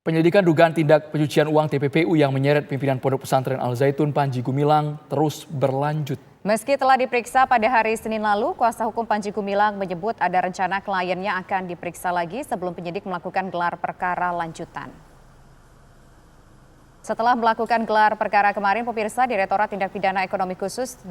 Penyelidikan dugaan tindak pencucian uang TPPU yang menyeret pimpinan Pondok Pesantren Al Zaitun Panji Gumilang terus berlanjut. Meski telah diperiksa pada hari Senin lalu, kuasa hukum Panji Gumilang menyebut ada rencana kliennya akan diperiksa lagi sebelum penyidik melakukan gelar perkara lanjutan. Setelah melakukan gelar perkara kemarin, pemirsa, Direktorat Tindak Pidana Ekonomi Khusus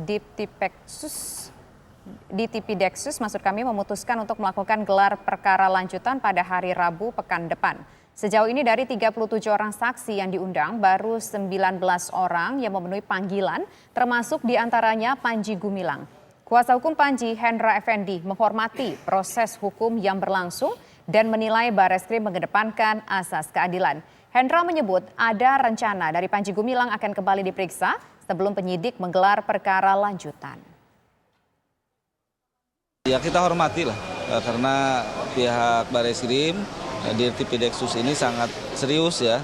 Ditipideksus memutuskan untuk melakukan gelar perkara lanjutan pada hari Rabu pekan depan. Sejauh ini dari 37 orang saksi yang diundang, baru 19 orang yang memenuhi panggilan, termasuk diantaranya Panji Gumilang. Kuasa hukum Panji, Hendra Effendi, menghormati proses hukum yang berlangsung dan menilai Bareskrim mengedepankan asas keadilan. Hendra menyebut ada rencana dari Panji Gumilang akan kembali diperiksa sebelum penyidik menggelar perkara lanjutan. Ya, kita hormati lah, karena pihak Bareskrim di Tipideksus ini sangat serius ya,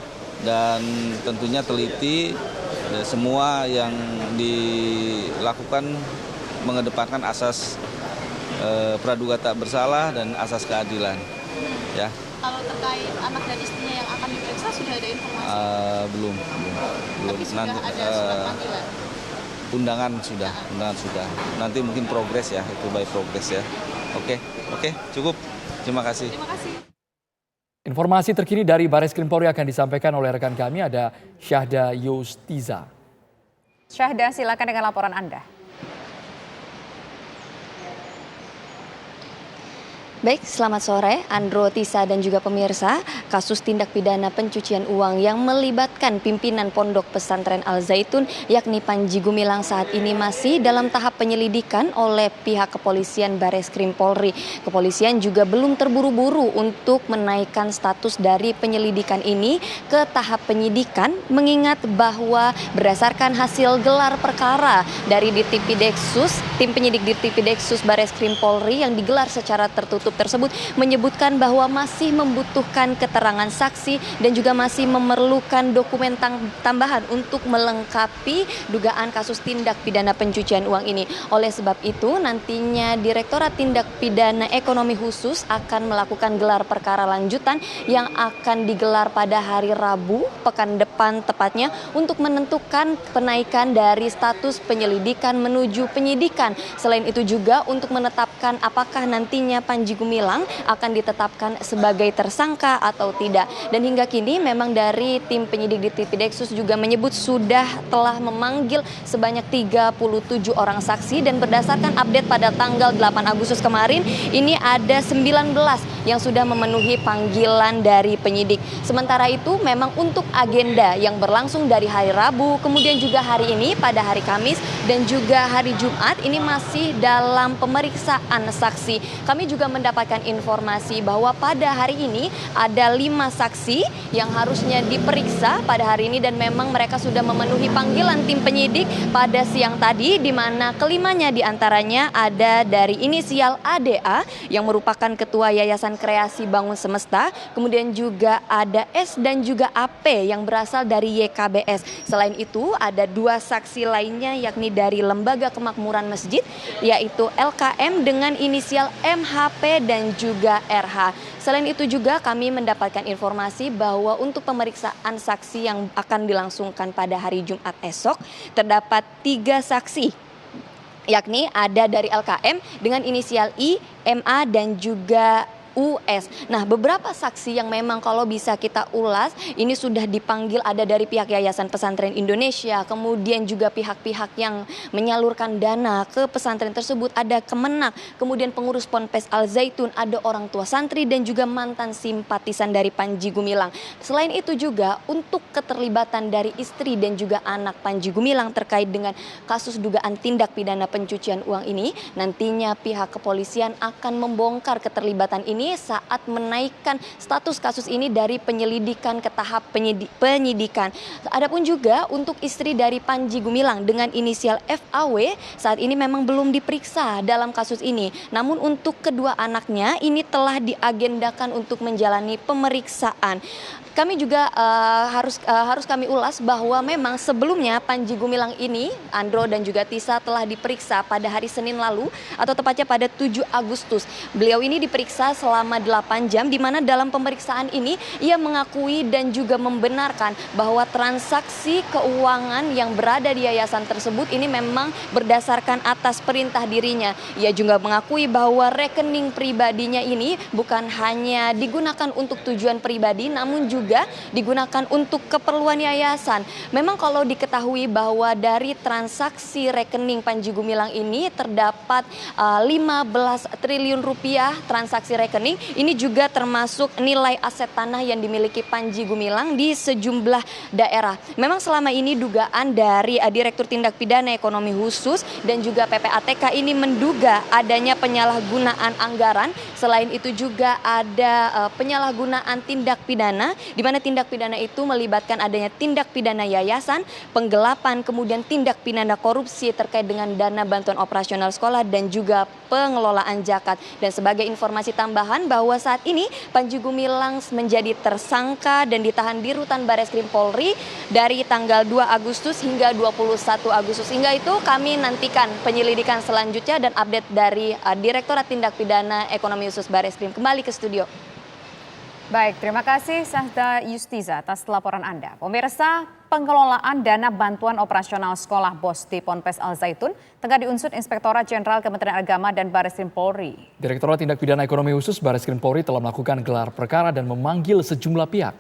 dan tentunya teliti semua yang dilakukan mengedepankan asas praduga tak bersalah dan asas keadilan. Ya. Kalau terkait anak dan istrinya yang akan diperiksa sudah ada informasi? Belum. Tapi sudah nanti, ada surat panggilan? Undangan sudah. Nanti mungkin progres ya, itu by progress ya. Oke, cukup. Terima kasih. Informasi terkini dari Bareskrim Polri akan disampaikan oleh rekan kami, ada Syahda Yustiza. Syahda, silakan dengan laporan Anda. Baik, selamat sore Andro, Tisa dan juga pemirsa. Kasus tindak pidana pencucian uang yang melibatkan pimpinan Pondok Pesantren Al Zaitun yakni Panji Gumilang saat ini masih dalam tahap penyelidikan oleh pihak kepolisian Bareskrim Polri. Kepolisian juga belum terburu-buru untuk menaikkan status dari penyelidikan ini ke tahap penyidikan, mengingat bahwa berdasarkan hasil gelar perkara dari Ditipideksus, tim penyidik Ditipideksus Bareskrim Polri yang digelar secara tertutup tersebut menyebutkan bahwa masih membutuhkan keterangan saksi dan juga masih memerlukan dokumen tambahan untuk melengkapi dugaan kasus tindak pidana pencucian uang ini. Oleh sebab itu nantinya Direktorat Tindak Pidana Ekonomi Khusus akan melakukan gelar perkara lanjutan yang akan digelar pada hari Rabu pekan depan tepatnya untuk menentukan penaikan dari status penyelidikan menuju penyidikan. Selain itu juga untuk menetapkan apakah nantinya Panji Gumilang akan ditetapkan sebagai tersangka atau tidak. Dan hingga kini memang dari tim penyidik di Tipideksus juga menyebut sudah telah memanggil sebanyak 37 orang saksi, dan berdasarkan update pada tanggal 8 Agustus kemarin ini ada 19 yang sudah memenuhi panggilan dari penyidik. Sementara itu memang untuk agenda yang berlangsung dari hari Rabu, kemudian juga hari ini pada hari Kamis dan juga hari Jumat ini masih dalam pemeriksaan saksi. Kami juga mendapatkan informasi bahwa pada hari ini ada 5 saksi yang harusnya diperiksa pada hari ini, dan memang mereka sudah memenuhi panggilan tim penyidik pada siang tadi, di mana kelimanya diantaranya ada dari inisial ADA yang merupakan Ketua Yayasan Kreasi Bangun Semesta, kemudian juga ada S dan juga AP yang berasal dari YKBS. Selain itu ada 2 saksi lainnya yakni dari Lembaga Kemakmuran Masjid yaitu LKM dengan inisial MHP dan juga RH. Selain itu juga kami mendapatkan informasi bahwa untuk pemeriksaan saksi yang akan dilangsungkan pada hari Jumat esok terdapat 3 saksi, yakni ada dari LKM dengan inisial I, MA dan juga US. Nah, beberapa saksi yang memang kalau bisa kita ulas ini sudah dipanggil ada dari pihak Yayasan Pesantren Indonesia, kemudian juga pihak-pihak yang menyalurkan dana ke pesantren tersebut, ada Kemenak, kemudian pengurus Ponpes Al Zaitun, ada orang tua santri dan juga mantan simpatisan dari Panji Gumilang. Selain itu juga untuk keterlibatan dari istri dan juga anak Panji Gumilang terkait dengan kasus dugaan tindak pidana pencucian uang ini, nantinya pihak kepolisian akan membongkar keterlibatan ini saat menaikkan status kasus ini dari penyelidikan ke tahap penyidikan. Adapun juga untuk istri dari Panji Gumilang dengan inisial FAW saat ini memang belum diperiksa dalam kasus ini. Namun untuk kedua anaknya ini telah diagendakan untuk menjalani pemeriksaan. Kami juga harus kami ulas bahwa memang sebelumnya Panji Gumilang ini, Andro dan juga Tisa, telah diperiksa pada hari Senin lalu atau tepatnya pada 7 Agustus. Beliau ini diperiksa selama selama 8 jam, di mana dalam pemeriksaan ini ia mengakui dan juga membenarkan bahwa transaksi keuangan yang berada di yayasan tersebut ini memang berdasarkan atas perintah dirinya. Ia juga mengakui bahwa rekening pribadinya ini bukan hanya digunakan untuk tujuan pribadi, namun juga digunakan untuk keperluan yayasan. Memang kalau diketahui bahwa dari transaksi rekening Panji Gumilang ini terdapat 15 triliun rupiah transaksi rekening. Ini juga termasuk nilai aset tanah yang dimiliki Panji Gumilang di sejumlah daerah. Memang selama ini dugaan dari Direktur Tindak Pidana Ekonomi Khusus dan juga PPATK ini menduga adanya penyalahgunaan anggaran. Selain itu juga ada penyalahgunaan tindak pidana, di mana tindak pidana itu melibatkan adanya tindak pidana yayasan, penggelapan, kemudian tindak pidana korupsi terkait dengan dana bantuan operasional sekolah dan juga pengelolaan zakat. Dan sebagai informasi tambahan bahwa saat ini Panji Gumilang menjadi tersangka dan ditahan di Rutan Bareskrim Polri dari tanggal 2 Agustus hingga 21 Agustus. Hingga itu kami nantikan penyelidikan selanjutnya dan update dari Direktorat Tindak Pidana Ekonomi Khusus Bareskrim. Kembali ke studio. Baik, terima kasih Syahda Yustiza atas laporan Anda. Pemirsa, pengelolaan dana bantuan operasional sekolah BOS di Ponpes Al Zaitun tengah diusut Inspektorat Jenderal Kementerian Agama dan Bareskrim Polri. Direktorat Tindak Pidana Ekonomi Khusus Bareskrim Polri telah melakukan gelar perkara dan memanggil sejumlah pihak.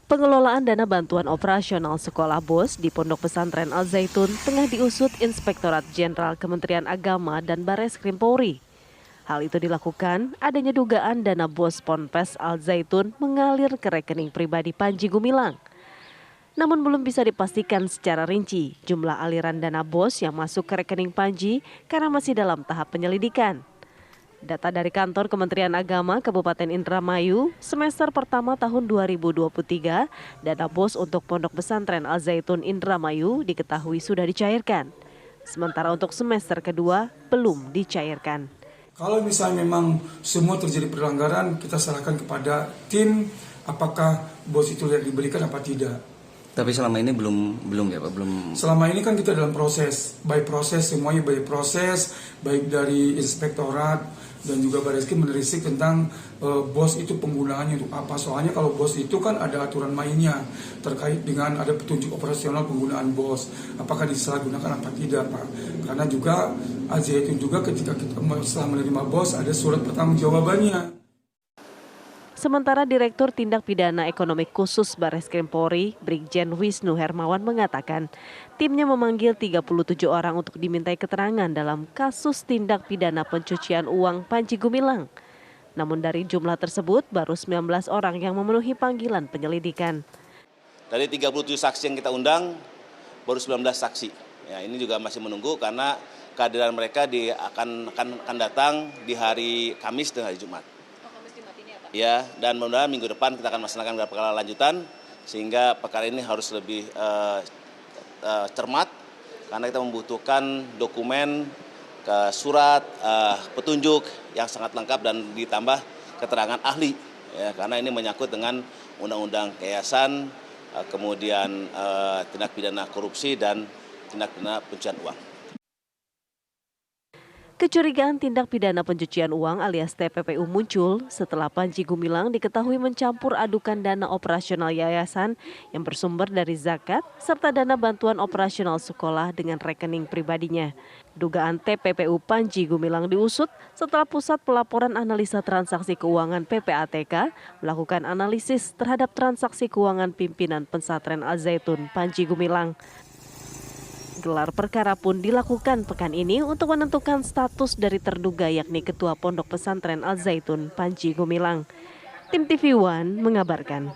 Pengelolaan dana bantuan operasional sekolah BOS di Pondok Pesantren Al Zaitun tengah diusut Inspektorat Jenderal Kementerian Agama dan Bareskrim Polri. Hal itu dilakukan adanya dugaan dana BOS Ponpes Al Zaitun mengalir ke rekening pribadi Panji Gumilang. Namun belum bisa dipastikan secara rinci jumlah aliran dana BOS yang masuk ke rekening Panji karena masih dalam tahap penyelidikan. Data dari kantor Kementerian Agama Kabupaten Indramayu, semester pertama tahun 2023, dana BOS untuk Pondok Pesantren Al Zaitun Indramayu diketahui sudah dicairkan. Sementara untuk semester kedua belum dicairkan. Kalau misalnya memang semua terjadi pelanggaran, kita serahkan kepada tim apakah BOS itu diberikan apa tidak. Tapi selama ini belum ya Pak, belum. Selama ini kan kita dalam proses, semuanya by proses, baik dari inspektorat dan juga Bareskrim menelisik tentang BOS itu penggunaannya untuk apa. Soalnya kalau BOS itu kan ada aturan mainnya terkait dengan ada petunjuk operasional penggunaan BOS. Apakah disalahgunakan apa tidak Pak? Karena juga Al Zaitun juga ketika kita setelah menerima BOS ada surat pertanggungjawabannya. Sementara Direktur Tindak Pidana Ekonomi Khusus Bareskrim Polri, Brigjen Wisnu Hermawan mengatakan, timnya memanggil 37 orang untuk dimintai keterangan dalam kasus tindak pidana pencucian uang Panji Gumilang. Namun dari jumlah tersebut baru 19 orang yang memenuhi panggilan penyelidikan. Dari 37 saksi yang kita undang, baru 19 saksi. Ya, ini juga masih menunggu karena kehadiran mereka akan datang di hari Kamis dan hari Jumat. Ya, dan mudah-mudahan minggu depan kita akan melaksanakan gelar perkara lanjutan sehingga perkara ini harus lebih cermat karena kita membutuhkan dokumen, surat, petunjuk yang sangat lengkap dan ditambah keterangan ahli ya, karena ini menyangkut dengan undang-undang yayasan, kemudian tindak pidana korupsi dan tindak pidana pencucian uang. Kecurigaan tindak pidana pencucian uang alias TPPU muncul setelah Panji Gumilang diketahui mencampur adukan dana operasional yayasan yang bersumber dari zakat serta dana bantuan operasional sekolah dengan rekening pribadinya. Dugaan TPPU Panji Gumilang diusut setelah Pusat Pelaporan Analisa Transaksi Keuangan PPATK melakukan analisis terhadap transaksi keuangan pimpinan pesantren Al Zaitun Panji Gumilang. Gelar perkara pun dilakukan pekan ini untuk menentukan status dari terduga yakni Ketua Pondok Pesantren Al Zaitun Panji Gumilang. Tim TV One mengabarkan.